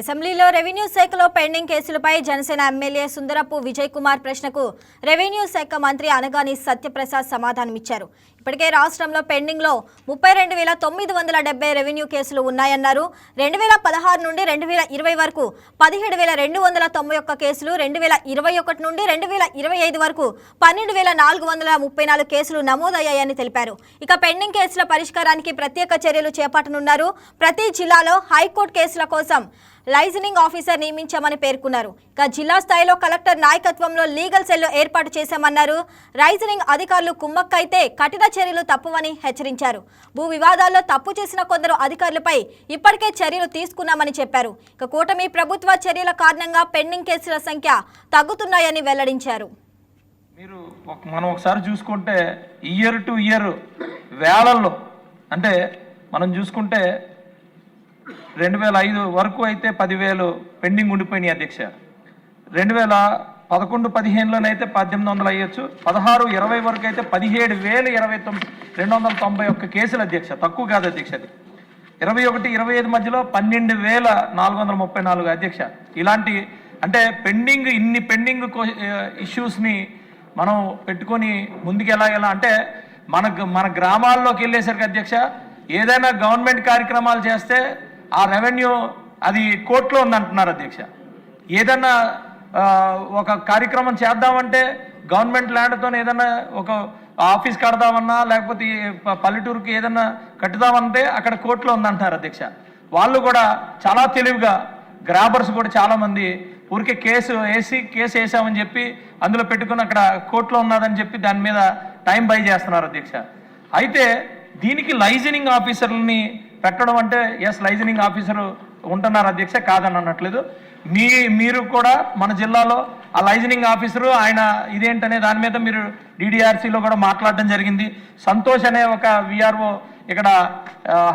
అసెంబ్లీలో రెవెన్యూ శాఖలో pending కేసులపై Janasena MLA Sundarapu Vijay Kumar ప్రశ్నకు రెవెన్యూ శాఖ మంత్రి అనగాని సత్యప్రసాద్ సమాధానమిచ్చారు. ఇప్పటికే రాష్ట్రంలో పెండింగ్లో 32,970 రెవెన్యూ కేసులు ఉన్నాయన్నారు. 2016 నుండి 2020 వరకు 17,291 కేసులు, 2021 నుండి 2025 వరకు 12,434 కేసులు నమోదయ్యాయని తెలిపారు. ఇక పెండింగ్ కేసుల పరిష్కారానికి ప్రత్యేక చర్యలు చేపట్టనున్నారు. ప్రతి జిల్లాలో హైకోర్టు కేసుల కోసం లైజనింగ్ ఆఫీసర్ నియమించామని పేర్కొన్నారు. ఇక జిల్లా స్థాయిలో కలెక్టర్ నాయకత్వంలో లీగల్ సెల్ ఏర్పాటు చేశామన్నారు. రైజనింగ్ అధికారులు కుమ్మక్కైతే కఠిన చర్యలు తప్పవని హెచ్చరించారు. భూ వివాదాల్లో తప్పు చేసిన కొందరు అధికారులపై ఇప్పటికే చర్యలు తీసుకున్నామని చెప్పారు. ఇక కూటమి ప్రభుత్వ చర్యల కారణంగా పెండింగ్ కేసుల సంఖ్య తగ్గుతున్నాయని వెల్లడించారు. మనం ఒకసారి చూసుకుంటే ఇయర్ టు ఇయర్ వేలల్లో అంటే మనం చూసుకుంటే 2005 వరకు అయితే 10,000 పెండింగ్ ఉండిపోయినాయి అధ్యక్ష. 2011-15లోనైతే 1,800 అయ్యొచ్చు. 16-20 వరకు అయితే 17,291 కేసులు అధ్యక్ష. తక్కువ కాదు అధ్యక్ష. అది 21-25 మధ్యలో 12,434 అధ్యక్ష. ఇలాంటి అంటే ఇన్ని పెండింగ్ ఇష్యూస్ని మనం పెట్టుకొని ముందుకెలా అంటే మన గ్రామాల్లోకి వెళ్ళేసరికి అధ్యక్ష ఏదైనా గవర్నమెంట్ కార్యక్రమాలు చేస్తే ఆ రెవెన్యూ అది కోర్టులో ఉందంటున్నారు అధ్యక్ష. ఏదన్నా ఒక కార్యక్రమం చేద్దామంటే గవర్నమెంట్ ల్యాండ్తో ఏదన్నా ఒక ఆఫీస్ కడదామన్నా లేకపోతే పల్లెటూరుకి ఏదన్నా కట్టుదామంటే అక్కడ కోర్టులో ఉందంటున్నారు అధ్యక్ష. వాళ్ళు కూడా చాలా తెలివిగా గ్రాబర్స్ కూడా చాలామంది ఊరికే కేసు వేసామని చెప్పి అందులో పెట్టుకుని అక్కడ కోర్టులో ఉన్నదని చెప్పి దాని మీద టైం బై చేస్తున్నారు అధ్యక్ష. అయితే దీనికి లైజనింగ్ ఆఫీసర్లని పెట్టడం అంటే లైజనింగ్ ఆఫీసరు ఉంటున్నారు అధ్యక్ష, కాదని అనట్లేదు. మీరు కూడా మన జిల్లాలో ఆ లైజనింగ్ ఆఫీసరు ఆయన ఇదేంటనే దాని మీద మీరు డిడిఆర్సీలో కూడా మాట్లాడడం జరిగింది. సంతోష్ అనే ఒక విఆర్ఓ ఇక్కడ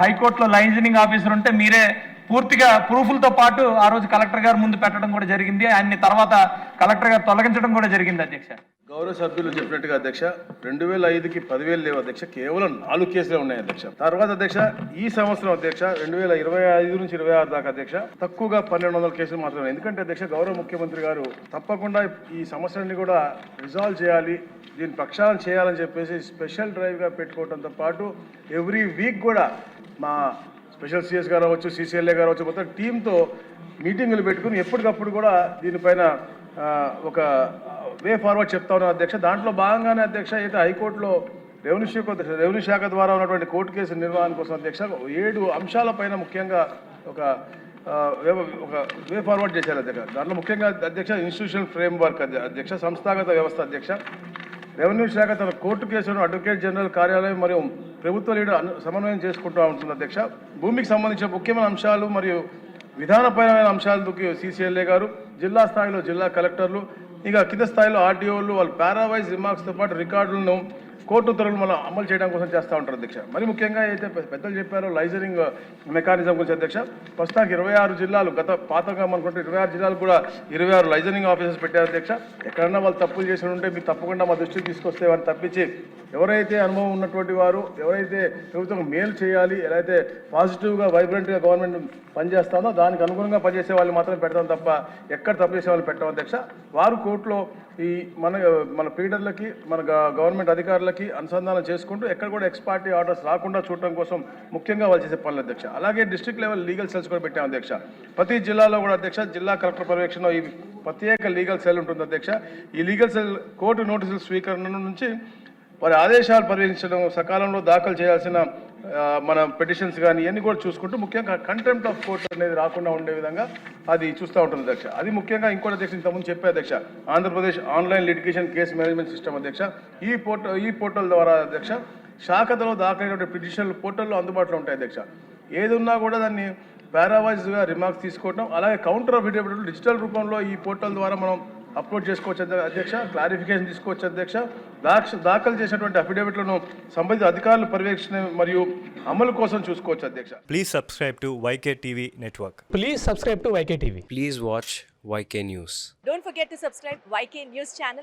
హైకోర్టులో లైజనింగ్ ఆఫీసర్ ఉంటే మీరే పూర్తిగా ప్రూఫ్లతో పాటు ఆ రోజు కలెక్టర్ గారు ముందు పెట్టడం కూడా జరిగింది. ఆయన్ని తర్వాత కలెక్టర్ గారు తొలగించడం కూడా జరిగింది అధ్యక్ష. గౌరవ సభ్యులు చెప్పినట్టుగా అధ్యక్ష 2005కి 10,000 లేవు అధ్యక్ష, కేవలం 4 కేసులే ఉన్నాయి అధ్యక్ష. తర్వాత అధ్యక్ష ఈ సంవత్సరం అధ్యక్ష 2025 నుంచి 26 దాకా అధ్యక్ష తక్కువగా 1,200 కేసులు మాత్రమే. ఎందుకంటే అధ్యక్ష గౌరవ ముఖ్యమంత్రి గారు తప్పకుండా ఈ సమస్యలన్నీ కూడా రిజాల్వ్ చేయాలి, దీన్ని ప్రక్షాళన చేయాలని చెప్పేసి స్పెషల్ డ్రైవ్గా పెట్టుకోవడంతో పాటు ఎవ్రీ వీక్ కూడా మా స్పెషల్ సిఎస్ గారు అవ్వచ్చు, సిసిఎల్ఏ గారు అవ్వచ్చు, మొత్తం టీంతో మీటింగులు పెట్టుకుని ఎప్పటికప్పుడు కూడా దీనిపైన ఒక వే ఫార్వర్డ్ చెప్తా ఉన్నాం అధ్యక్ష. దాంట్లో భాగంగానే అధ్యక్ష అయితే హైకోర్టులో రెవెన్యూ శాఖ ద్వారా ఉన్నటువంటి కోర్టు కేసు నిర్వహణ కోసం అధ్యక్ష 7 అంశాలపైన ముఖ్యంగా ఒక వే ఫార్వర్డ్ చేశారు అధ్యక్ష. దాంట్లో ముఖ్యంగా అధ్యక్ష ఇన్స్టిట్యూషనల్ ఫ్రేమ్వర్క్ అధ్యక్ష, సంస్థాగత వ్యవస్థ అధ్యక్ష. రెవెన్యూ శాఖ తన కోర్టు కేసులను అడ్వకేట్ జనరల్ కార్యాలయం మరియు ప్రభుత్వ లీడర్ సమన్వయం చేసుకుంటూ ఉంటుంది అధ్యక్ష. భూమికి సంబంధించిన ముఖ్యమైన అంశాలు మరియు విధానపరమైన అంశాలకు సిసిఎల్ఏ గారు, జిల్లా స్థాయిలో జిల్లా కలెక్టర్లు, ఇక కింద స్థాయిలో ఆర్టీఓలు వాళ్ళు పారావైజ్ రిమార్క్స్తో పాటు రికార్డులను కోర్టు ఉత్తర్వులు మనం అమలు చేయడం కోసం చేస్తూ ఉంటారు అధ్యక్ష. మరి ముఖ్యంగా అయితే పెద్దలు చెప్పారో లైజనింగ్ మెకానిజం గురించి అధ్యక్ష. ప్రస్తుతానికి 26 జిల్లాలు పాతగా అనుకుంటే 26 జిల్లాలు కూడా 26 లైజనింగ్ ఆఫీసర్స్ పెట్టారు అధ్యక్ష. ఎక్కడన్నా వాళ్ళు తప్పులు చేసి ఉంటే మీరు తప్పకుండా మా దృష్టికి తీసుకొస్తే వారిని తప్పించి ఎవరైతే అనుభవం ఉన్నటువంటి వారు, ఎవరైతే ప్రభుత్వం మేలు చేయాలి, ఎలా అయితే పాజిటివ్గా వైబ్రెంట్గా గవర్నమెంట్ పనిచేస్తుందో దానికి అనుగుణంగా పనిచేసే వాళ్ళు మాత్రమే పెడతాం తప్ప ఎక్కడ తప్పు చేసే వాళ్ళు పెట్టాం అధ్యక్ష. వారు కోర్టులో ఈ మన పీడర్లకి మన గవర్నమెంట్ అధికారులకి అనుసంధానం చేసుకుంటూ ఎక్కడ కూడా ఎక్స్ పార్టీ ఆర్డర్స్ రాకుండా చూడటం కోసం ముఖ్యంగా వాళ్ళు చేసే పనులు అధ్యక్ష. అలాగే డిస్ట్రిక్ట్ లెవెల్ లీగల్ సెల్స్ కూడా పెట్టాం అధ్యక్ష. ప్రతి జిల్లాలో కూడా అధ్యక్ష జిల్లా కలెక్టర్ పర్యవేక్షణలో ఈ ప్రత్యేక లీగల్ సెల్ ఉంటుంది అధ్యక్ష. ఈ లీగల్ సెల్ కోర్టు నోటీసుల స్వీకరణ నుంచి వారి ఆదేశాలు పర్యవేక్షించడం, సకాలంలో దాఖలు చేయాల్సిన మన పిటిషన్స్ కానీ ఇవన్నీ కూడా చూసుకుంటూ ముఖ్యంగా కంటెంప్ట్ ఆఫ్ కోర్ట్ అనేది రాకుండా ఉండే విధంగా అది చూస్తూ ఉంటుంది అధ్యక్ష. అది ముఖ్యంగా ఇంకోటి అధ్యక్ష ఇంతకుముందు చెప్పే అధ్యక్ష Andhra Pradesh online litigation case management system అధ్యక్ష. ఈ పోర్టల్ ద్వారా అధ్యక్ష శాఖలో దాఖలైన పిటిషన్లు పోర్టల్లో అందుబాటులో ఉంటాయి అధ్యక్ష. ఏది ఉన్నా కూడా దాన్ని పారావైజ్గా రిమార్క్స్ తీసుకోవడం, అలాగే కౌంటర్ అఫిడవిట్లు డిజిటల్ రూపంలో ఈ పోర్టల్ ద్వారా మనం అప్లోడ్ చేసుకోవచ్చు అధ్యక్ష. క్లారిఫికేషన్ తీసుకోవచ్చు అధ్యక్ష. దాఖలు చేసినటువంటి అఫిడవిట్లను సంబంధిత అధికారుల పర్యవేక్షణ మరియు అమలు కోసం చూసుకోవచ్చు అధ్యక్ష. Please subscribe to YK TV Network. Please subscribe to YK TV. Please watch YK News. Don't forget to subscribe YK News channel.